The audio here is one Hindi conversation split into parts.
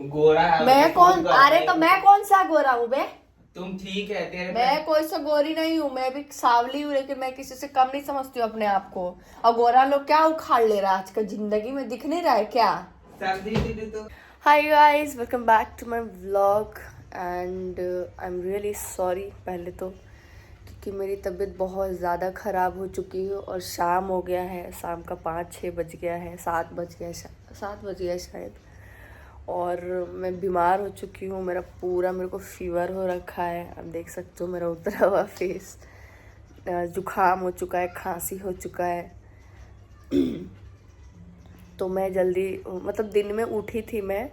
गोरा है। मैं कौन? अरे तो मैं कौन सा गोरा हूँ बे? तुम ठीक है तेरे मैं कोई सा गोरी नहीं हूँ, मैं भी सावली हूँ, लेकिन मैं किसी से कम नहीं समझती हूँ अपने आप को। और गोरा लोग क्या उखाड़ ले रहा है आजकल, जिंदगी में दिख नहीं रहा है क्या? सर्दी दीदी तो hi guys, welcome back to my vlog and I am really sorry पहले तो, क्योंकि मेरी तबीयत बहुत ज़्यादा ख़राब हो चुकी है और शाम हो गया है, शाम का 5-6 बज गया है, 7 बज गया, 7 बज गया शायद। और मैं बीमार हो चुकी हूँ, मेरे को फीवर हो रखा है, आप देख सकते हो मेरा उतरा हुआ फेस, जुकाम हो चुका है, खांसी हो चुका है। तो मैं जल्दी मतलब दिन में उठी थी मैं,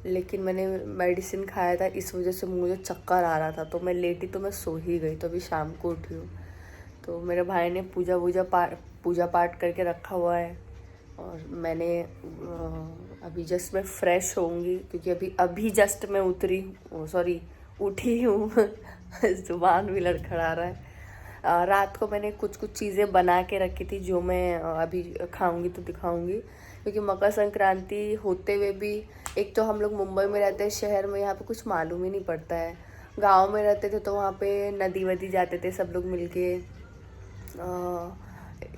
लेकिन मैंने मेडिसिन खाया था, इस वजह से मुझे चक्कर आ रहा था, तो मैं लेटी तो मैं सो ही गई, तो अभी शाम को उठी हूँ। तो मेरे भाई ने पूजा पाठ करके रखा हुआ है और मैंने अभी जस्ट मैं फ्रेश होंगी, क्योंकि अभी जस्ट मैं उठी हूँ। जुबान भी लड़खड़ा रहा है। रात को मैंने कुछ चीज़ें बना के रखी थी, जो मैं अभी खाऊंगी तो दिखाऊंगी, क्योंकि मकर संक्रांति होते हुए भी, एक तो हम लोग मुंबई में रहते हैं, शहर में यहाँ पे कुछ मालूम ही नहीं पड़ता है। गांव में रहते थे तो वहाँ पे नदी वदी जाते थे सब लोग मिलके।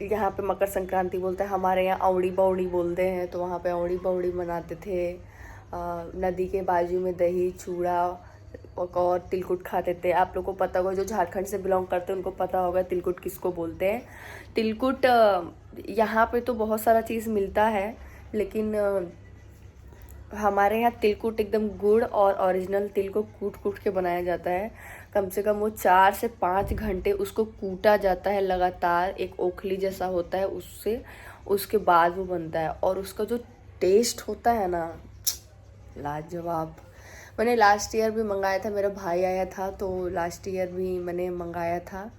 यहाँ पे मकर संक्रांति बोलते हैं, हमारे यहाँ औड़ी बौड़ी बोलते हैं, तो वहाँ पे औड़ी बौड़ी मनाते थे। नदी के बाजू में दही चूड़ा और तिलकुट खाते थे। आप लोग को पता होगा, जो झारखंड से बिलोंग करते हैं उनको पता होगा तिलकुट किसको बोलते हैं। तिलकुट यहाँ पे तो बहुत सारा चीज़ मिलता है, लेकिन हमारे यहाँ तिलकुट एकदम गुड़ और ओरिजिनल तिल को कूट के बनाया जाता है। कम से कम वो 4 से 5 घंटे उसको कूटा जाता है लगातार, एक ओखली जैसा होता है उससे, उसके बाद वो बनता है। और उसका जो टेस्ट होता है ना, लाजवाब। मैंने लास्ट ईयर भी मंगाया था, मेरा भाई आया था तो लास्ट ईयर भी मैंने मंगाया था।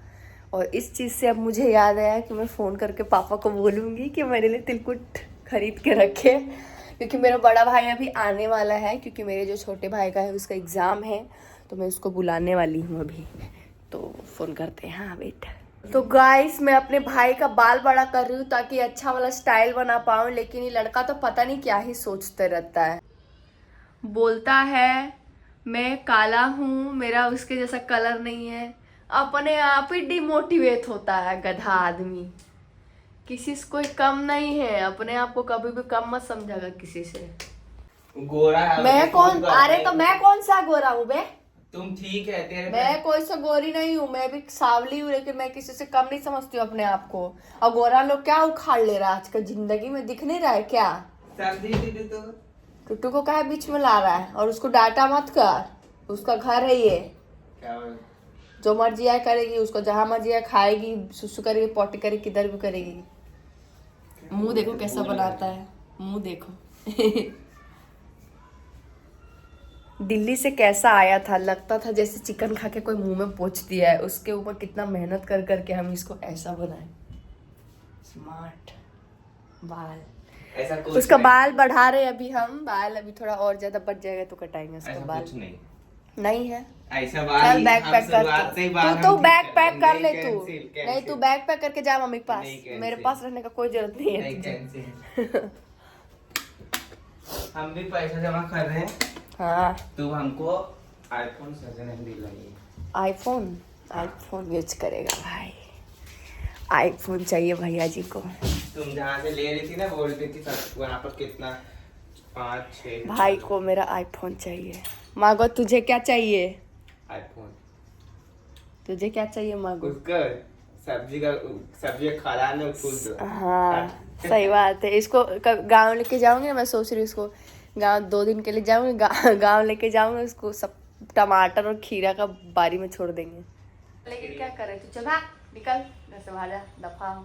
और इस चीज़ से अब मुझे याद आया कि मैं फ़ोन करके पापा को बोलूँगी कि मेरे लिए तिलकुट खरीद के रखे, क्योंकि मेरा बड़ा भाई अभी आने वाला है, क्योंकि मेरे जो छोटे भाई का है उसका एग्ज़ाम है, तो मैं उसको बुलाने वाली हूँ अभी। तो फ़ोन करते हैं। हाँ वेट। तो गाइस, मैं अपने भाई का बाल बड़ा कर रही हूँ ताकि अच्छा वाला स्टाइल बना पाऊँ, लेकिन ये लड़का तो पता नहीं क्या ही सोचते रहता है। बोलता है मैं काला हूँ, मेरा उसके जैसा कलर नहीं है, अपने आप ही डिमोटिवेट होता है गधा आदमी। किसी से कोई कम नहीं है, अपने आप को कभी भी कम मत समझागा किसी से। गोरा है। मैं कौन? अरे तो मैं कौन सा गोरा हूँ बे? तुम ठीक है तेरे मैं कोई सा गोरी नहीं हूँ, मैं भी सावली हूँ, लेकिन मैं किसी से कम नहीं समझती हूँ अपने आप को। और गोरा लोग क्या उखाड़ ले रहा है आजकल, जिंदगी में दिख नहीं रहा है क्या? सर्दी दीदी तो टुट्टू को काहे बीच में ला रहा है? और उसको डांटा मत कर, उसका घर है ये, क्या जो मर्जी आए करेगी, उसको जहां मर्जी आए खाएगी, सुसु करेगी, पोटी करेगी, किधर भी करेगी। मुंह देखो कैसा बनाता है, मुंह देखो। दिल्ली से कैसा आया था, लगता था जैसे चिकन खा के कोई मुंह में पोंछ दिया है। उसके ऊपर कितना मेहनत कर करके हम इसको ऐसा बनाए। स्मार्ट बाल, ऐसा कुछ उसका नहीं। बाल बढ़ा रहे अभी हम, बाल अभी थोड़ा और ज्यादा बढ़ जाएगा तो कटाएंगे उसका ऐसा बाल। कुछ नहीं। नहीं है। ऐसा चल बाल बैग हम पैक कर शुरुआत से ही बाल तू हम ठीक बैग कर पैक कर ले नहीं, तू। कैंसिल नहीं, तू बैग पैक करके जा मम्मी के पास, नहीं, मेरे कैंसिल। पास रहने का कोई जरूरत नहीं है नहीं तुझे। कैंसिल। हम भी पैसा जमा कर रहे हैं, हाँ, तू हमको आईफोन 7 दिलाइए। आईफोन यूज करेगा भाई, आईफोन चाहिए भैया जी को। तुम जहाँ से ले रही थी ना, बोल रही थी सब वहाँ पर कितना 5-6 भाई को मेरा आईफोन चाहिए। मांगो, तुझे क्या चाहिए? आईफोन। तुझे क्या चाहिए मांगो? उसका सब्जी खाना ने फूल दो। हाँ सही बात है। इसको गांव लेके जाऊंगी ना, मैं सोच रही हूँ इसको गांव 2 दिन के लिए जाऊंगी, गांव लेके जाऊंगी उसको, सब टमाटर और खीरा का बारी में छोड़ देंगे। लेकिन क्या करे, तू चल भाग, निकल घर से, बाहर जा, दफा हो।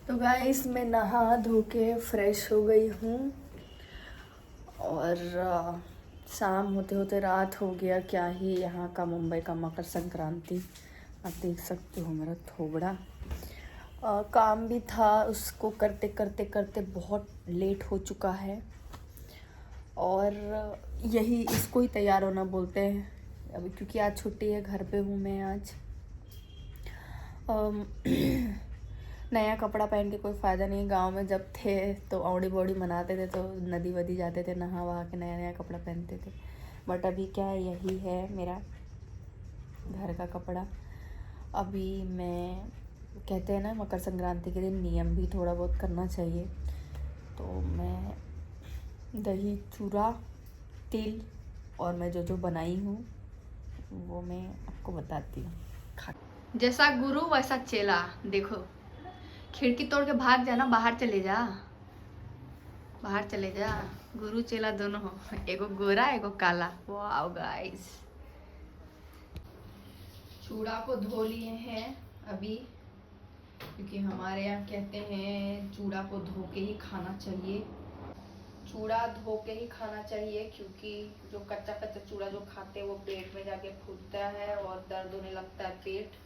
तो गाइस, मैं नहा धो के फ्रेश हो गई हूँ और शाम होते होते रात हो गया। क्या ही यहाँ का मुंबई का मकर संक्रांति, आप देख सकते हो मेरा थोबड़ा। काम भी था, उसको करते करते करते बहुत लेट हो चुका है, और यही इसको ही तैयार होना बोलते हैं अभी, क्योंकि आज छुट्टी है, घर पे हूँ मैं आज। नया कपड़ा पहन के कोई फ़ायदा नहीं। गांव में जब थे तो औड़ी बौड़ी मनाते थे, तो नदी वदी जाते थे, नहा वहा के नया नया कपड़ा पहनते थे। बट अभी क्या है, यही है मेरा घर का कपड़ा। अभी मैं, कहते हैं ना मकर संक्रांति के दिन नियम भी थोड़ा बहुत करना चाहिए, तो मैं दही चूड़ा तिल और मैं जो जो बनाई हूँ वो मैं आपको बताती हूँ। जैसा गुरु वैसा चेला। देखो, खिड़की तोड़ के भाग जाना, बाहर चले जा, बाहर चले जा। गुरु चेला दोनों हो, एगो गोरा एगो काला। वाओ गाइस, चूड़ा को धो लिए हैं अभी, क्योंकि हमारे यहाँ कहते हैं चूड़ा को धो के ही खाना चाहिए। चूड़ा धो के ही खाना चाहिए, क्योंकि जो कच्चा कच्चा चूड़ा जो खाते हैं वो पेट में जाके फूलता है और दर्द होने लगता है पेट।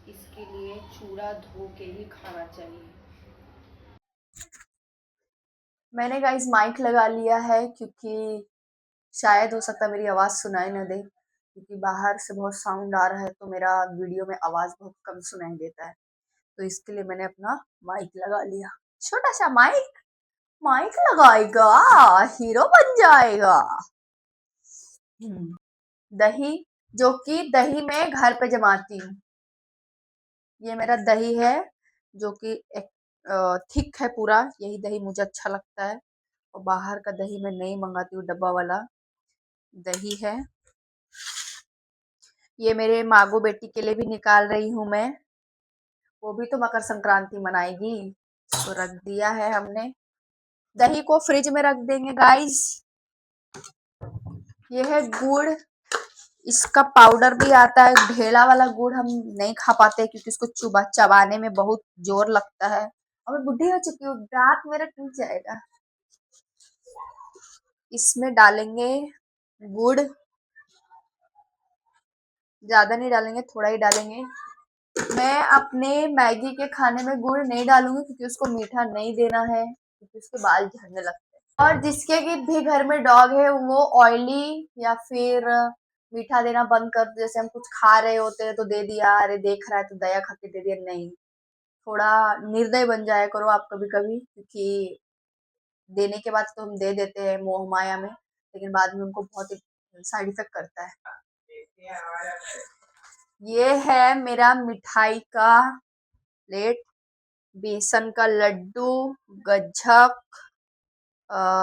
इसके लिए चूड़ा धो के ही खाना चाहिए। मैंने गाइस माइक लगा लिया है, क्योंकि शायद हो सकता है मेरी आवाज़ सुनाई ना दे, क्योंकि बाहर से बहुत साउंड आ रहा है, तो मेरा वीडियो में आवाज़ बहुत कम सुनाई देता है। तो इसके लिए मैंने अपना माइक लगा लिया, छोटा सा माइक। माइक लगाएगा, हीरो बन जाएगा। दही, जो कि दही मैं घर पे जमाती हूँ। ये मेरा दही है, जो कि एक थिक है पूरा, यही दही मुझे अच्छा लगता है। और बाहर का दही मैं नहीं मंगाती हूँ, डब्बा वाला दही है। ये मेरे मागो बेटी के लिए भी निकाल रही हूँ मैं, वो भी तो मकर संक्रांति मनाएगी, तो रख दिया है हमने। दही को फ्रिज में रख देंगे गाइस। ये है गुड़, इसका पाउडर भी आता है। ढेला वाला गुड़ हम नहीं खा पाते, क्योंकि इसको चबाने में बहुत जोर लगता है, और मैं बुढ़ी हो चुकी हूँ, दांत मेरा टूट जाएगा। इसमें डालेंगे गुड़, ज्यादा नहीं डालेंगे, थोड़ा ही डालेंगे। मैं अपने मैगी के खाने में गुड़ नहीं डालूंगी, क्योंकि उसको मीठा नहीं देना है, क्योंकि उसके बाल झड़ने लगते हैं। और जिसके की भी घर में डॉग है, वो ऑयली या फिर मीठा देना बंद कर दो। जैसे हम कुछ खा रहे होते हैं तो दे दिया, अरे देख रहा है तो दया खाके दे दिया, नहीं। थोड़ा निर्दय बन जाया करो आप कभी कभी, क्योंकि देने के बाद तो हम दे देते हैं मोह माया में, लेकिन बाद में उनको बहुत साइड इफेक्ट करता है। ये है मेरा मिठाई का प्लेट, बेसन का लड्डू, गज्जक,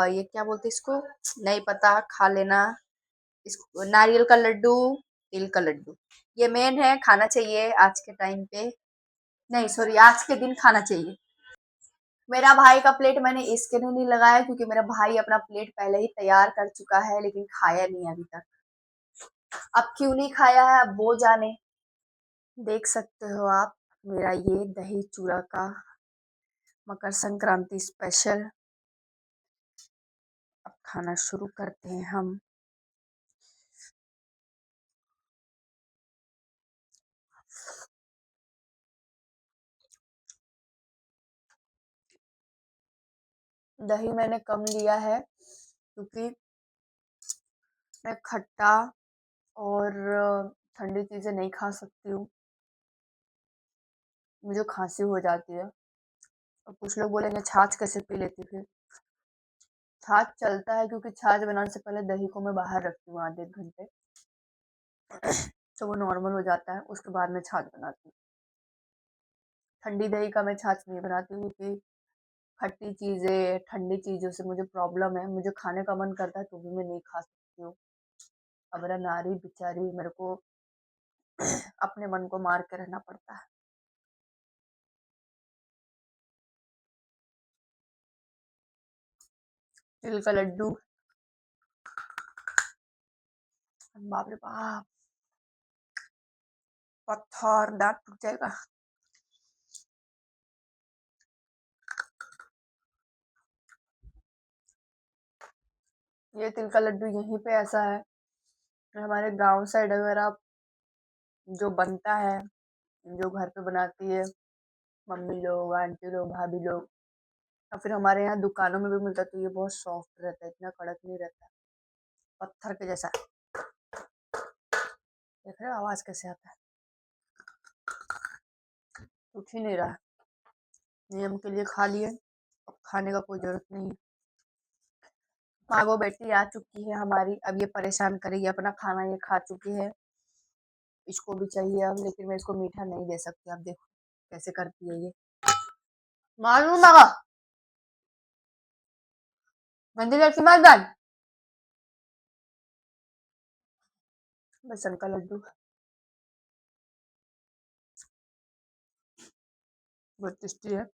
ये क्या बोलते इसको, नहीं पता, खा लेना। इसको नारियल का लड्डू, तिल का लड्डू, ये मेन है, खाना चाहिए आज के टाइम पे, नहीं सॉरी, आज के दिन खाना चाहिए। मेरा भाई का प्लेट मैंने इसके लिए नहीं लगाया, क्योंकि मेरा भाई अपना प्लेट पहले ही तैयार कर चुका है, लेकिन खाया नहीं अभी तक। अब क्यों नहीं खाया है, अब वो जाने। देख सकते हो आप मेरा ये दही चूड़ा का मकर संक्रांति स्पेशल। अब खाना शुरू करते हैं हम। दही मैंने कम लिया है, क्योंकि मैं खट्टा और ठंडी चीजें नहीं खा सकती हूँ, मुझे खांसी हो जाती है। और कुछ लोग बोलेंगे छाछ कैसे पी लेती फिर। छाछ चलता है, क्योंकि छाछ बनाने से पहले दही को मैं बाहर रखती हूँ आधे एक घंटे, तो वो नॉर्मल हो जाता है, उसके बाद मैं छाछ बनाती हूँ। ठंडी दही का मैं छाछ नहीं बनाती हूँ, क्योंकि खट्टी चीज़ें, ठंडी चीज़ों से मुझे प्रॉब्लम है, मुझे खाने का मन करता है तो भी मैं नहीं खा सकती हूँ। अब मेरा नारी बेचारी, मेरे को अपने मन को मार के रहना पड़ता है। तिल का लड्डू, बाप रे बाप, पत्थर, दांत टूट जाएगा। ये तिल का लड्डू यहीं पे ऐसा है, हमारे गांव साइड अगर आप, जो बनता है, जो घर पे बनाती है मम्मी लोग, आंटी लोग, भाभी लोग, या फिर हमारे यहाँ दुकानों में भी मिलता है, तो ये बहुत सॉफ्ट रहता है, इतना कड़क नहीं रहता, पत्थर के जैसा। देख रहे हो आवाज कैसे आता है, उठ ही नहीं रहा। नियम के लिए खा लिए, अब खाने का कोई जरूरत नहीं है। मांगो बेटी आ चुकी है हमारी, अब ये परेशान करेगी, अपना खाना ये खा चुकी है, इसको भी चाहिए अब, लेकिन मैं इसको मीठा नहीं दे सकती। अब देखो कैसे करती है ये। मालूम मगा मंदिर लड़की मार दान बेसन का लड्डू बहुत टेस्टी है।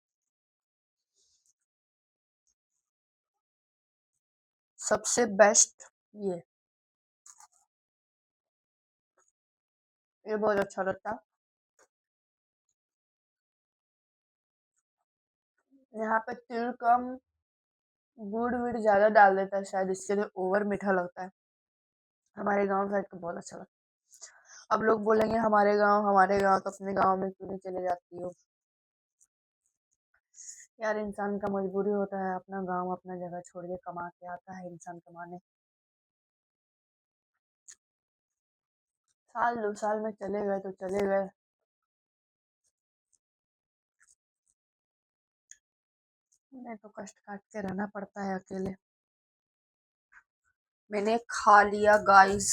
सबसे बेस्ट ये ये बहुत अच्छा लगता है। यहाँ पे तिल कम, गुड़ विड़ ज्यादा डाल देता है शायद, इसके लिए ओवर मीठा लगता है। हमारे गांव साइड तो बहुत अच्छा लगता है। अब लोग बोलेंगे हमारे गांव तो अपने गांव में क्यों नहीं चले जाती हो। यार इंसान का मजबूरी होता है, अपना गांव अपना जगह छोड़ के कमा के आता है इंसान कमाने। साल 2 साल में चले गए तो चले गए। नहीं तो कष्ट काट के रहना पड़ता है अकेले। मैंने खा लिया गाइस,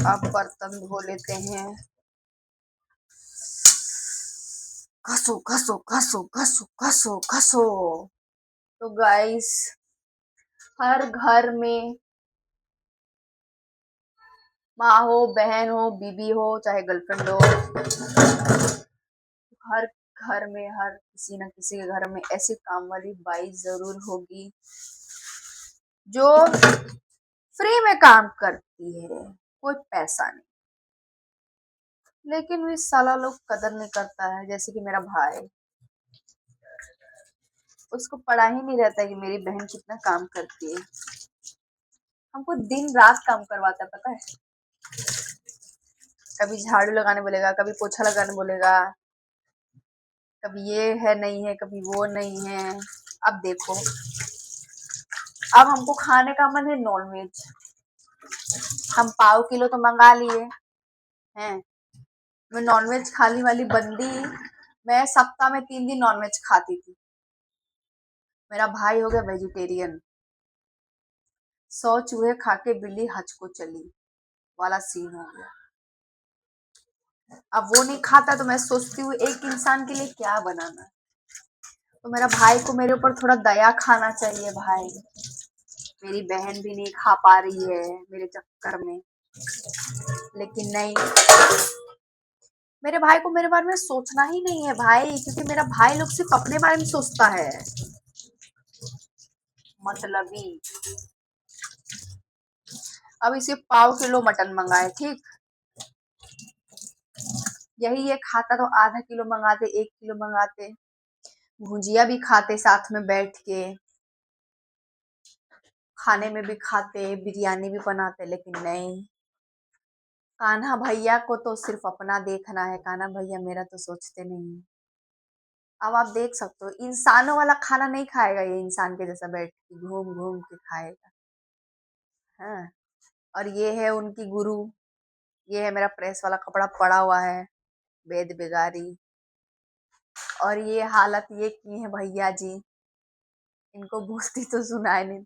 अब बर्तन धो लेते हैं। घसो घसो घसो घसो घसो घसो। तो गाइस हर घर में माँ हो, बहन हो, बीबी हो, चाहे गर्लफ्रेंड हो, हर घर में, हर किसी न किसी के घर में ऐसी काम वाली बाई जरूर होगी जो फ्री में काम करती है, कोई पैसा नहीं। लेकिन भी साला लोग कदर नहीं करता है। जैसे कि मेरा भाई, उसको पता ही नहीं रहता है कि मेरी बहन कितना काम करती है। हमको दिन रात काम करवाता है, पता है। कभी झाड़ू लगाने बोलेगा, कभी पोछा लगाने बोलेगा, कभी ये है नहीं है, कभी वो नहीं है। अब देखो, अब हमको खाने का मन है नॉनवेज, हम पाव किलो तो मंगा लिए हैं। मैं नॉनवेज खाने वाली बंदी, मैं सप्ताह में 3 दिन नॉनवेज खाती थी। मेरा भाई हो गया वेजिटेरियन, 100 चूहे खा के बिल्ली हज को चली वाला सीन हो गया। अब वो नहीं खाता तो मैं सोचती हूँ एक इंसान के लिए क्या बनाना। तो मेरा भाई को मेरे ऊपर थोड़ा दया खाना चाहिए भाई। मेरी बहन भी नहीं खा पा रही है मेरे चक्कर में, लेकिन नहीं, मेरे भाई को मेरे बारे में सोचना ही नहीं है भाई, क्योंकि मेरा भाई लोग सिर्फ अपने बारे में सोचता है, मतलबी। अब इसे पाव किलो मटन मंगाए, ठीक, यही ये खाता तो आधा किलो मंगाते, 1 किलो मंगाते, भुजिया भी खाते साथ में बैठ के, खाने में भी खाते, बिरयानी भी बनाते, लेकिन नहीं, कान्हा भैया को तो सिर्फ अपना देखना है। कान्हा भैया मेरा तो सोचते नहीं है। अब आप देख सकते हो, इंसानों वाला खाना नहीं खाएगा ये, इंसान के जैसा बैठ के घूम घूम के खाएगा। हाँ, और ये है उनकी गुरु, ये है मेरा प्रेस वाला कपड़ा पड़ा हुआ है, वेद बिगारी। और ये हालत ये की है भैया जी, इनको बोलती तो सुनाई नहीं।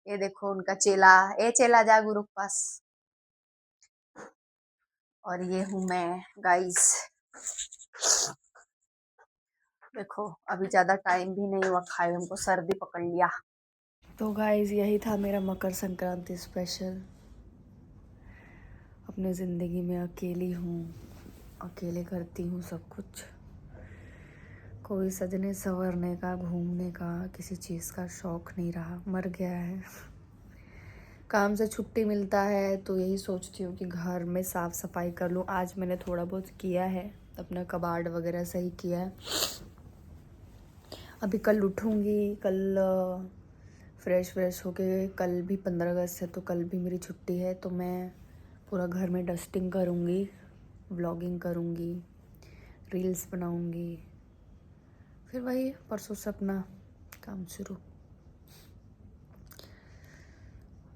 ये देखो उनका चेला, ए चेला जा गुरु के पास। और ये हूँ मैं गाइस। देखो अभी ज्यादा टाइम भी नहीं हुआ खाए, हमको सर्दी पकड़ लिया। तो गाइस यही था मेरा मकर संक्रांति स्पेशल। अपने ज़िंदगी में अकेली हूँ, अकेले करती हूँ सब कुछ। कोई सजने संवरने का, घूमने का, किसी चीज़ का शौक़ नहीं रहा, मर गया है। काम से छुट्टी मिलता है तो यही सोचती हूँ कि घर में साफ़ सफाई कर लूँ। आज मैंने थोड़ा बहुत किया है, अपना कबाड़ वगैरह सही किया है। अभी कल उठूँगी, कल फ्रेश होके, कल भी 15 अगस्त है तो कल भी मेरी छुट्टी है, तो मैं पूरा घर में डस्टिंग करूँगी, व्लॉगिंग करूँगी, रील्स बनाऊँगी, फिर वही परसों से अपना काम शुरू।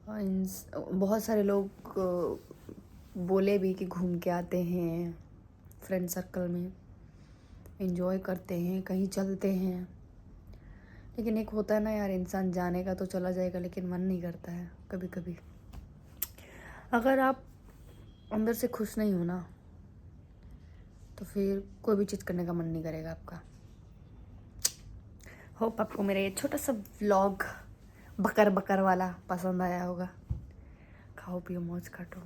बहुत सारे लोग बोले भी कि घूम के आते हैं फ्रेंड सर्कल में, एंजॉय करते हैं, कहीं चलते हैं। लेकिन एक होता है ना यार, इंसान जाने का तो चला जाएगा लेकिन मन नहीं करता है कभी कभी। अगर आप अंदर से खुश नहीं हो ना तो फिर कोई भी चीज़ करने का मन नहीं करेगा आपका। होप आपको मेरा ये छोटा सा व्लॉग बकर बकर वाला पसंद आया होगा। खाओ पियो मौज काटो।